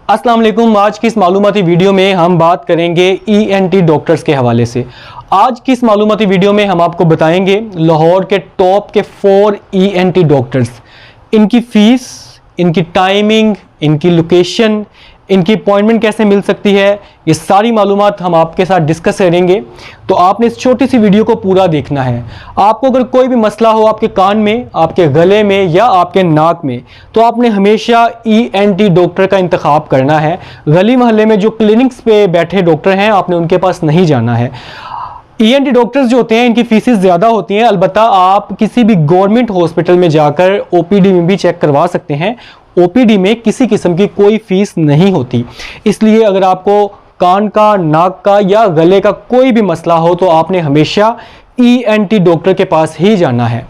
अस्सलाम वालेकुम। आज की इस मालूमाती वीडियो में हम बात करेंगे ENT डॉक्टर्स के हवाले से। आज की इस मालूमाती वीडियो में हम आपको बताएंगे लाहौर के टॉप के 4 ENT डॉक्टर्स, इनकी फ़ीस, इनकी टाइमिंग, इनकी लोकेशन, इनकी अपॉइंटमेंट कैसे मिल सकती है, ये सारी मालूमात हम आपके साथ डिस्कस करेंगे। तो आपने इस छोटी सी वीडियो को पूरा देखना है। आपको अगर कोई भी मसला हो आपके कान में, आपके गले में या आपके नाक में, तो आपने हमेशा ENT डॉक्टर का इंतखाब करना है। गली मोहल्ले में जो क्लिनिक्स पे बैठे डॉक्टर हैं, आपने उनके पास नहीं जाना है। ENT डॉक्टर्स जो होते हैं इनकी फीसेस ज़्यादा होती हैं। अलबत्ता आप किसी भी गवर्नमेंट हॉस्पिटल में जाकर OPD में भी चेक करवा सकते हैं। OPD में किसी किस्म की कोई फीस नहीं होती। इसलिए अगर आपको कान का, नाक का या गले का कोई भी मसला हो तो आपने हमेशा ENT डॉक्टर के पास ही जाना है।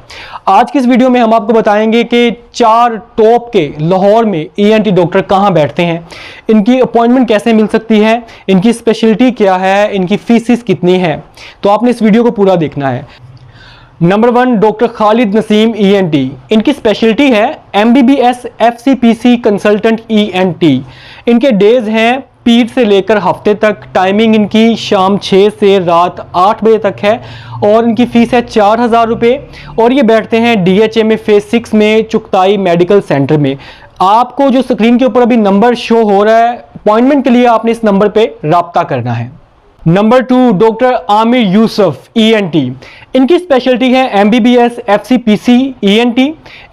आज की इस वीडियो में हम आपको बताएंगे कि 4 टॉप के लाहौर में ENT डॉक्टर कहाँ बैठते हैं, इनकी अपॉइंटमेंट कैसे मिल सकती है, इनकी स्पेशलिटी क्या है, इनकी फीसिस कितनी है। तो आपने इस वीडियो को पूरा देखना है। Number 1, doctor Khalid Naseem ENT। इनकी स्पेशलिटी है MBBS FCPC कंसल्टेंट ENT। इनके डेज हैं पीर से लेकर हफ्ते तक। टाइमिंग इनकी शाम 6 से रात 8 बजे तक है और इनकी फ़ीस है 4000 रुपये। और ये बैठते हैं DHA में फेज़ 6 में चुगताई मेडिकल सेंटर में। आपको जो स्क्रीन के ऊपर अभी नंबर शो हो रहा है, अपॉइंटमेंट के लिए आपने इस नंबर पे रब्ता करना है। Number 2, doctor Aamir Yusuf ENT। इनकी स्पेशलिटी है MBBS FCPC ENT।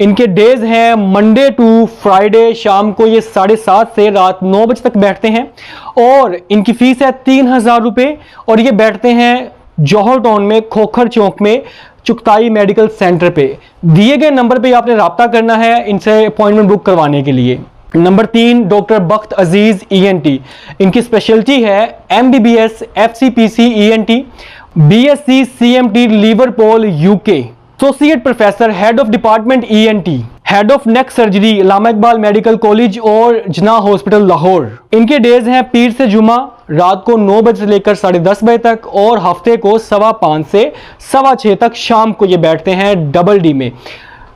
इनके डेज हैं मंडे टू फ्राइडे। शाम को ये 7:30 से रात 9 बजे तक बैठते हैं और इनकी फ़ीस है 3000 रुपये। और ये बैठते हैं जौहर टाउन में खोखर चौक में चुगताई मेडिकल सेंटर पे। दिए गए नंबर पे आपने रब्ता करना है इनसे अपॉइंटमेंट बुक करवाने के लिए। नंबर 3, डॉक्टर बख्त अजीज ENT। इनकी स्पेशलिटी है MBBS FCPC ENT BSc CMT Liverpool UK। Associate professor, head of department ENT, head of neck surgery Allama Iqbal medical college और जना हॉस्पिटल लाहौर। इनके डेज हैं पीर से जुमा रात को 9 बजे से लेकर 10:30 बजे तक और हफ्ते को 5:15 से 6:15 तक शाम को ये बैठते हैं DD में।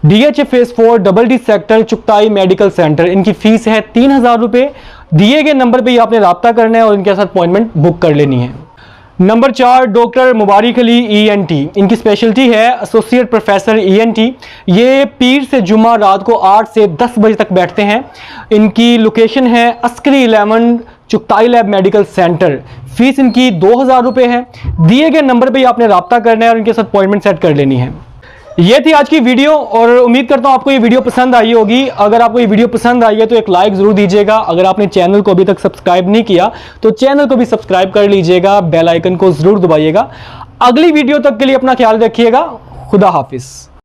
DHA phase 4 DD sector Chughtai medical centre. इनकी फ़ीस है 3000 रुपये। दिए गए नंबर पे आपने रब्ता करना है और इनके साथ अपॉइंटमेंट बुक कर लेनी है। नंबर 4, डॉक्टर मुबारक अली ENT। इनकी स्पेशलिटी है एसोसिएट प्रोफेसर ENT। ये पीर से जुमा रात को 8 से 10 बजे तक बैठते हैं। इनकी लोकेशन है Askari 11 Chughtai lab medical centre. Fees इनकी 2000 रुपये है। दिए गए नंबर पे आपने रब्ता करना है और इनके साथ अपॉइंटमेंट सेट कर लेनी है। ये थी आज की वीडियो और उम्मीद करता हूँ आपको ये वीडियो पसंद आई होगी। अगर आपको ये वीडियो पसंद आई है तो एक लाइक ज़रूर दीजिएगा। अगर आपने चैनल को अभी तक सब्सक्राइब नहीं किया तो चैनल को भी सब्सक्राइब कर लीजिएगा, बेल आइकन को ज़रूर दबाइएगा। अगली वीडियो तक के लिए अपना ख्याल रखिएगा। खुदा हाफिज़।